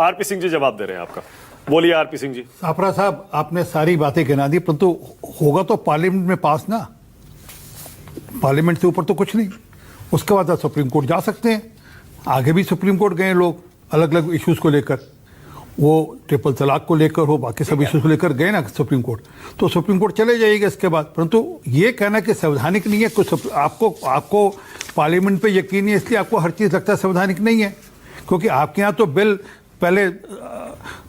RP Singh ji जवाब दे रहे हैं आपका, बोलिए आरपी सिंह जी। सापरा साहब, आपने सारी बातें गिना दी, परंतु होगा तो पार्लियामेंट में पास ना, पार्लियामेंट से ऊपर तो कुछ नहीं। उसके बाद आप सुप्रीम कोर्ट जा सकते हैं। आगे भी सुप्रीम कोर्ट गए लोग अलग अलग इश्यूज को लेकर, वो ट्रिपल तलाक को लेकर हो, बाकी सब इश्यूज को लेकर गए ना सुप्रीम कोर्ट, तो सुप्रीम कोर्ट चले जाएगा इसके बाद। परंतु ये कहना कि संवैधानिक नहीं है, कुछ आपको पार्लियामेंट पे यकीन नहीं है इसलिए आपको हर चीज़ लगता है संवैधानिक नहीं है। क्योंकि आपके यहाँ तो बिल पहले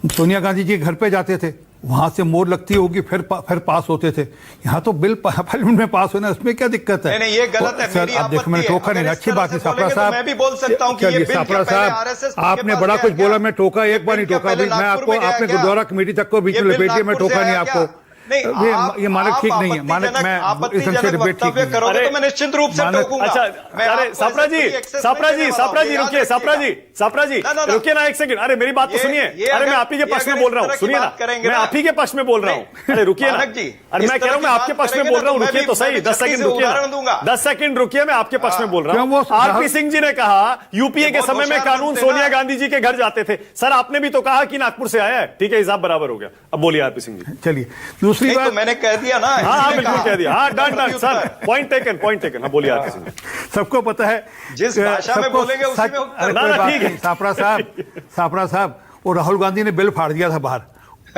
सोनिया गांधी जी के घर पे जाते थे, वहां से मोहर लगती होगी, फिर पास होते थे। यहाँ तो बिल पार्लियामेंट में पास होना, उसमें क्या दिक्कत है? नहीं, ये गलत है। सर आप देखो, मैंने टोका नहीं, अच्छी बात है सापरा साहब। मैं भी बोल सकता हूं कि ये बिल सापरा साहब, आपने बड़ा कुछ बोला, मैं टोका एक बार नहीं टोका, मैं आपको, आपने गुरुद्वारा कमेटी तक को बीच में लपेटिए, मैं टोका नहीं आपको। ये मानक ठीक नहीं है, मानक मैं इससे डिबेट ठीक नहीं करोगे तो मैं निश्चित रूप से टोकूंगा। अच्छा, अरे सापरा जी रुकिए, सापरा जी रुकिए ना एक सेकंड। अरे मेरी बात तो सुनिए। अरे मैं आप ही के पक्ष में बोल रहा हूँ, सुनिए ना, मैं आप ही के पक्ष में बोल रहा हूँ। अरे रुकिए ना, अरे मैं कह रहा हूँ मैं आपके पक्ष में बोल रहा हूँ, रुकिए तो सही, 10 सेकंड रुकिए, 10 सेकंड रुकिए, मैं आपके पक्ष में बोल रहा हूँ। आरपी सिंह जी ने कहा यूपीए के समय में कानून सोनिया गांधी जी के घर जाते थे। सर आपने भी तो कहा कि नागपुर से आया है, ठीक है, हिसाब बराबर हो गया। अब बोलिए आरपी सिंह जी। चलिए, दूसरी बात मैंने कह दिया ना। हाँ बिल्कुल कह दिया, हाँ डन सर, पॉइंट टेकन। हाँ बोलिए आरपी सिंह जी। सबको पता है जिस भाषा में बोलेंगे उसी में ठीक है। सापरा साहब, वो राहुल गांधी ने बिल फाड़ दिया था बाहर,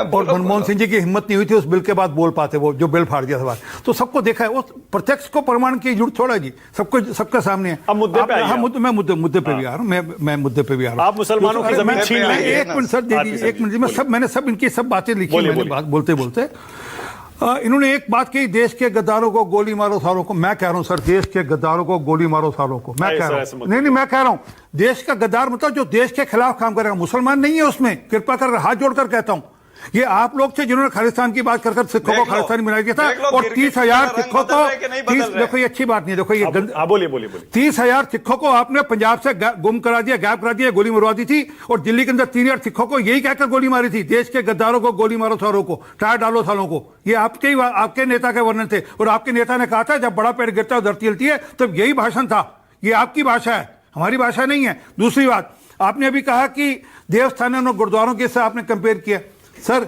और मनमोहन सिंह जी की हिम्मत नहीं हुई थी उस बिल के बाद बोल पाते, वो जो बिल फाड़ दिया था बाहर। तो सबको देखा है, वो प्रत्यक्ष को प्रमाण की जरूरत छोड़ा जी, सबके सामने है। अब मुद्दे पे हाँ, मैं मुद्दे पे भी आ रहा हूँ, मैं मुद्दे पे भी आ रहा हूँ। आप मुसलमानों की जमीन छीन लेंगे। एक मिनट सर दे दीजिए, एक मिनट। मैंने सब इनकी सब बातें लिखी, मैंने बोलते इन्होंने एक बात कही, देश के गद्दारों को गोली मारो सारों को। मैं कह रहा हूं सर, देश के गद्दारों को गोली मारो सारों को। मैं कह रहा हूं, नहीं, मैं कह रहा हूं, देश का गद्दार मतलब जो देश के खिलाफ काम करेगा। मुसलमान नहीं है उसमें, कृपा कर हाथ जोड़कर कहता हूं। ये आप लोग थे जिन्होंने खालिस्तान की बात कर सिखों को खालिस्तानी बना दिया था, और 30,000 सिखों को, देखो ये अच्छी बात नहीं, देखो ये बोलिए 30,000 सिखों को आपने पंजाब से गुम करा दिया, गायब करा दिया, गोली मरवा दी थी, और दिल्ली के अंदर 3,000 सिखों को यही कहकर गोली मारी थी, देश के गद्दारों को गोली मारो सारों को, टायर डालो सालों को। ये आपके नेता के वर्णन थे, और आपके नेता ने कहा था जब बड़ा पेड़ गिरता है धरती हिलती है, तब यही भाषण था। ये आपकी भाषा है, हमारी भाषा नहीं है। दूसरी बात, आपने अभी कहा कि देवस्थानों और गुरुद्वारों के साथ आपने कंपेयर किया। सर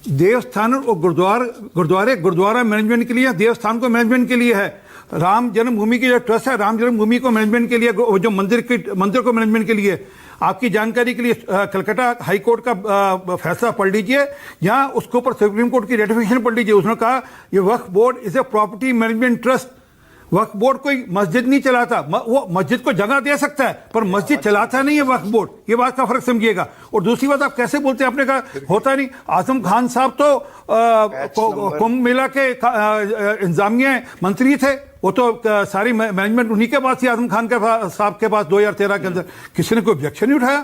देवस्थान और गुरुद्वारा मैनेजमेंट के लिए, देवस्थान को मैनेजमेंट के लिए है। राम जन्मभूमि की जो ट्रस्ट है, राम जन्मभूमि को मैनेजमेंट के लिए, जो मंदिर को मैनेजमेंट के लिए। आपकी जानकारी के लिए कलकत्ता हाई कोर्ट का फैसला पढ़ लीजिए, जहां उसके ऊपर सुप्रीम कोर्ट की रेटिफिकेशन पढ़ लीजिए। उसने कहा ये Waqf board is a property management trust. Waqf board कोई मस्जिद नहीं चलाता, वो मस्जिद को जगह दे सकता है पर मस्जिद चलाता नहीं है वक्फ बोर्ड। ये बात का फर्क समझिएगा। और दूसरी बात, आप कैसे बोलते हैं, आपने कहा होता नहीं। आजम खान साहब तो कुंभ मेला के इंतजामिया मंत्री थे, वो तो सारी मैनेजमेंट उन्हीं के पास थी, आजम खान के साहब के पास 2013 के अंदर। किसी ने कोई ऑब्जेक्शन नहीं उठाया,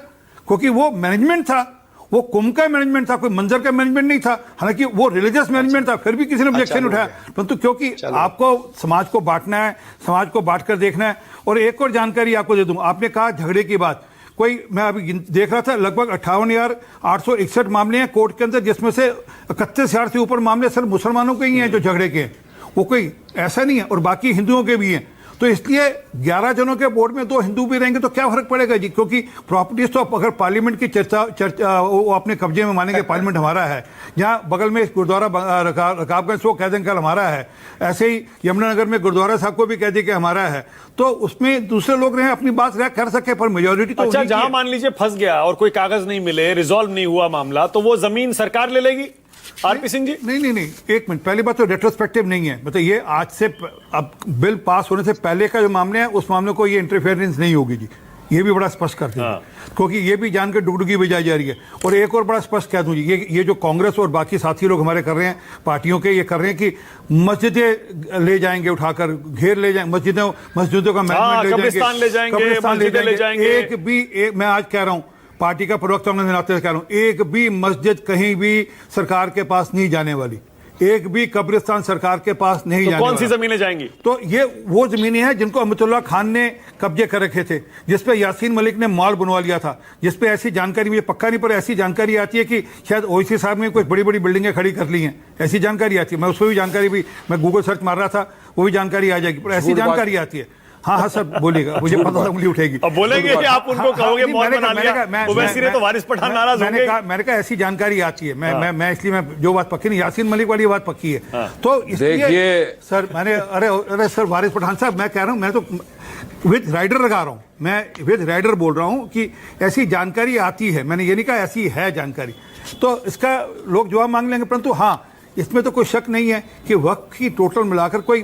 क्योंकि वो मैनेजमेंट था, वो कुंभ का मैनेजमेंट था, कोई मंदिर का मैनेजमेंट नहीं था। हालांकि वो रिलीजियस मैनेजमेंट था, फिर भी किसी ने ऑब्जेक्शन उठाया। परंतु क्योंकि आपको समाज को बांटना है, समाज को बांटकर देखना है। और एक और जानकारी आपको दे दूं, आपने कहा झगड़े की बात, कोई मैं अभी देख रहा था, लगभग 58,861 मामले हैं कोर्ट के अंदर, जिसमें से 31,000 से ऊपर मामले सर मुसलमानों के ही हैं जो झगड़े के हैं। वो कोई ऐसा नहीं है, और बाकी हिंदुओं के भी हैं। तो इसलिए 11 जनों के बोर्ड में 2 हिंदू भी रहेंगे तो क्या फर्क पड़ेगा जी? क्योंकि प्रॉपर्टीज तो अगर पार्लियामेंट की चर्चा वो अपने कब्जे में मानेंगे, पार्लियामेंट हमारा है। जहां बगल में गुरुद्वारा रकाबगंज वो कह देंगे हमारा है, ऐसे ही यमुनानगर में गुरुद्वारा साहब को भी कह दें कि हमारा है। तो उसमें दूसरे लोग रहे, अपनी बात कर सके, पर मेजोरिटी तो अच्छा, जहां मान लीजिए फंस गया और कोई कागज नहीं मिले, रिजॉल्व नहीं हुआ मामला, तो वो जमीन सरकार ले लेगी? आरपी सिंह जी, नहीं, एक मिनट, पहली बात तो रेट्रोस्पेक्टिव नहीं है। मतलब ये आज से, अब बिल पास होने से पहले का जो मामले है, उस मामले को ये इंटरफेरेंस नहीं होगी जी। ये भी बड़ा स्पष्ट कर दीजिए, क्योंकि ये भी जानकर डुगडुगी बजाई जा रही है। और एक और बड़ा स्पष्ट कह दूं जी, ये जो कांग्रेस और बाकी साथी लोग हमारे कर रहे हैं, पार्टियों के, ये कर रहे हैं कि मस्जिदें ले जाएंगे, उठाकर घेर ले जाएंगे, मस्जिदों का मैनेजमेंट ले जाएंगे। एक भी, मैं आज कह रहा हूं, पार्टी का प्रवक्ता होने के नाते कह रहा हूं, एक भी मस्जिद कहीं भी सरकार के पास नहीं जाने वाली, एक भी कब्रिस्तान सरकार के पास नहीं जाने वाला। कौन सी जमीनें जाएंगी? तो ये वो जमीनें हैं जिनको अहमदुल्ला खान ने कब्जे कर रखे थे, जिसपे यासीन मलिक ने मॉल बनवा लिया था, जिसपे ऐसी जानकारी, मुझे पक्का नहीं, पर ऐसी जानकारी आती है कि शायद ओवैसी साहब ने कुछ बड़ी बड़ी बिल्डिंगें खड़ी कर ली हैं, ऐसी जानकारी आती है। मैं उसको भी जानकारी भी, मैं गूगल सर्च मार रहा था, वो भी जानकारी आ जाएगी, पर ऐसी जानकारी आती है। हाँ हाँ सर बोलिएगा, मुझे पता था उंगली उठेगी। अब बोलेंगे कि आप उनको कहोगे मौत बना लिया, ओवैसी ने तो वारिस पठान नाराज होंगे। मैंने कहा ऐसी जानकारी आती है, मैं इसलिए मैं जो बात पक्की नहीं, यासीन मलिक वाली बात पक्की है। तो इसलिए सर मैंने अरे सर वारिस पठान साहब मैं कह रहा हूँ, मैं तो विद राइडर लगा रहा हूँ, मैं विद राइडर बोल रहा हूँ कि ऐसी जानकारी आती है, मैंने ये नहीं कहा ऐसी है जानकारी, तो इसका लोग जवाब मांग लेंगे। परंतु हाँ इसमें तो कोई शक नहीं है कि वक्त की टोटल मिलाकर कोई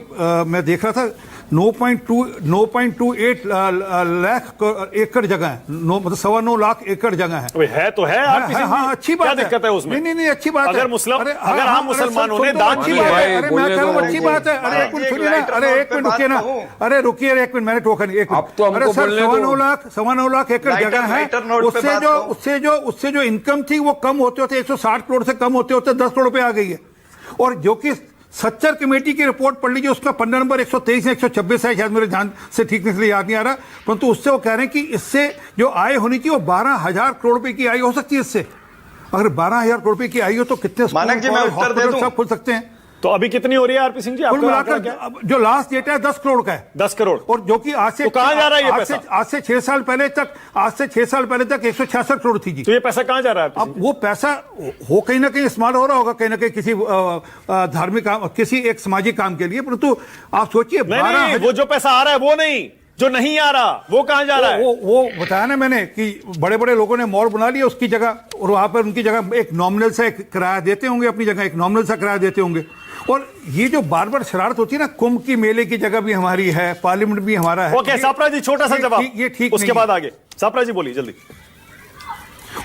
मैं देख रहा था 9.28 लाख एकड़ जगह है, मतलब 9.25 लाख एकड़ जगह है। है तो है आप हाँ अच्छी बात है, क्या दिक्कत है उसमें? नहीं अच्छी बात है। अगर हम मुसलमानों ने दान की बात है, अरे मैं कह रहा हूँ अच्छी बात है। अरे एक मिनट सुनिए ना, अरे एक मिनट रुकिए ना, अरे रुकिए एक मिनट, मैंने टोकन एक मिनट। अरे सर 9.25 लाख एकड़ जगह है, उससे जो इनकम थी वो कम होते होते 160 करोड़ से कम होते होते 10 करोड़ पे आ गई है। और जो कि सच्चर कमेटी की रिपोर्ट पढ़ लीजिए, उसका पन्ना नंबर 123 है 126 है, शायद मेरे ध्यान से ठीक से याद नहीं आ रहा, परंतु उससे वो कह रहे हैं कि इससे जो आय होनी चाहिए वो 12,000 करोड़ रुपए की आय हो सकती है। इससे अगर 12,000 करोड़ रुपए की आय हो तो कितने हॉस्पिटल सब खुल सकते हैं। तो अभी कितनी हो रही है आरपी सिंह जी? कुल मिलाकर जो लास्ट डेटा है 10 करोड़ का है। 10 करोड़, और जो कि आज से तो कहां जा रहा है ये पैसा? आज से 6 साल पहले तक 166 करोड़ थी जी। तो ये पैसा कहां जा रहा है? अब वो पैसा हो कहीं ना कहीं इस्तेमाल हो रहा होगा, कहीं ना कहीं किसी धार्मिक काम, किसी एक सामाजिक काम के लिए, परंतु आप सोचिए नहीं, वो जो पैसा आ रहा है वो नहीं, जो नहीं आ रहा वो कहां जा रहा है? वो बताया ना मैंने कि बड़े बड़े लोगों ने मॉल बना लिया उसकी जगह, और वहां पर उनकी जगह एक नॉमिनल सा किराया देते होंगे, अपनी जगह एक नॉमिनल सा किराया देते होंगे। और ये जो बार बार शरारत होती है ना, कुंभ की मेले की जगह भी हमारी है, पार्लियामेंट भी हमारा है। ओके सापरा जी, छोटा सा जवाब, ये ठीक, उसके बाद आगे सापरा जी बोलिए जल्दी।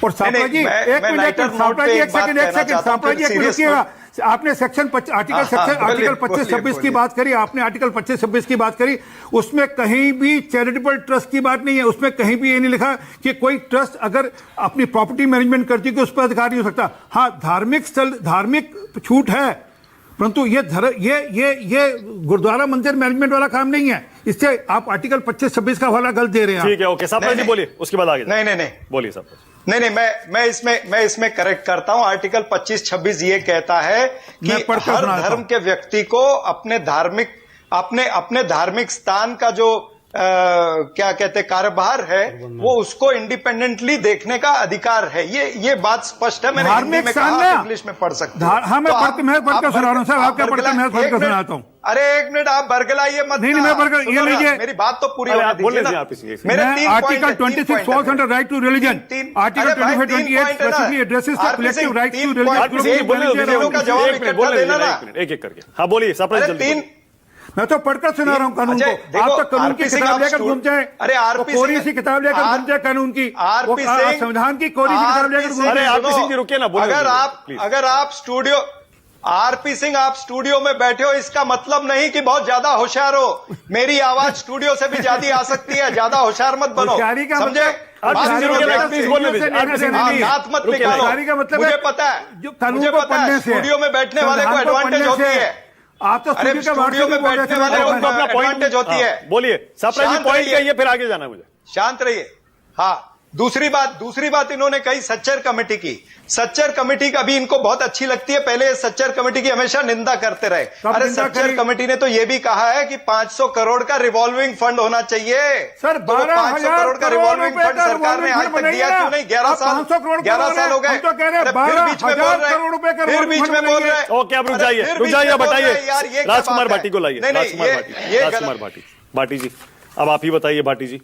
और सापरा जी एक मिनट, सापरा जी एक सेकंड, सापरा जी एक मिनट रुकिएगा। आपने आर्टिकल 25-26 की बात करी, आपने आर्टिकल 25-26 की बात करी, उसमें कहीं भी चैरिटेबल ट्रस्ट की बात नहीं है, उसमें कहीं भी ये नहीं लिखा कि कोई ट्रस्ट अगर अपनी प्रॉपर्टी मैनेजमेंट करती है कि उस पर अधिकार नहीं हो सकता। हाँ धार्मिक स्थल, धार्मिक छूट है, परंतु ये गुरुद्वारा मंदिर मैनेजमेंट वाला काम नहीं है। इससे आप आर्टिकल 25-26 का हवाला गलत दे रहे हैं। ठीक है, ओके सापरा जी बोलिए, उसके बाद आगे। नहीं बोलिए सापरा। नहीं मैं इसमें करेक्ट करता हूं। आर्टिकल 25-26 ये कहता है कि हर धर्म के व्यक्ति को अपने धार्मिक स्थान का जो क्या कहते कारोबार है वो उसको इंडिपेंडेंटली देखने का अधिकार है। ये बात स्पष्ट है। मैंने हिंदी में कहा, इंग्लिश में पढ़ सकते हैं। हाँ मैं पढ़ कर सुना रहा हूँ साहब, आप क्या पढ़ते हैं? मैं पढ़ कर सुनाता हूँ। अरे एक मिनट, आप बरगलाइए मत। नहीं मैं बरगल ये लीजिए, मेरी बात तो पूरी होने दीजिए ना। मेरे article 26 falls under right to religion, article 25-28 specifically addresses the collective right to religion. एक एक करके हाँ बोलिए सापरा जी। मैं तो पढ़कर सुना रहा हूँ कानून को। आप तो कानून की किताब लेकर घूम जाए, अरे आरपी कोरी सी किताब लेकर घूम जाए कानून की, संविधान की कोरी सी किताब लेकर घूम जाए। आरपी सिंह जी रुकिए ना, अगर आप स्टूडियो, आरपी सिंह आप स्टूडियो में बैठे हो इसका मतलब नहीं कि बहुत ज्यादा होशियार हो। मेरी आवाज स्टूडियो से भी ज्यादा आ सकती है, ज्यादा होशियार मत बनो, समझे? हाथ मत निकालो। मुझे पता है स्टूडियो में बैठने वाले को एडवांटेज होती है। आप तो स्टूडियो में बैठने वाले को अपना एडवांटेज होती है। बोलिए सापरा जी, पॉइंट कहिए, फिर आगे जाना मुझे। शांत रहिए। हाँ दूसरी बात इन्होंने कही सच्चर कमेटी की। सच्चर कमेटी का भी इनको बहुत अच्छी लगती है। पहले सच्चर कमेटी की हमेशा निंदा करते रहे। अरे सच्चर कमेटी ने तो यह भी कहा है कि 500 करोड़ का रिवॉल्विंग फंड होना चाहिए। सर 500 करोड़ का रिवॉल्विंग फंड सरकार ने आज तक दिया क्यों नहीं? 11 साल हो गए। फिर बीच में बोल रहे हैं। ओके अब रुक जाइए, बताइए राजकुमार भाटी को लाइए। राजकुमार भाटी जी, अब आप ही बताइए भाटी जी,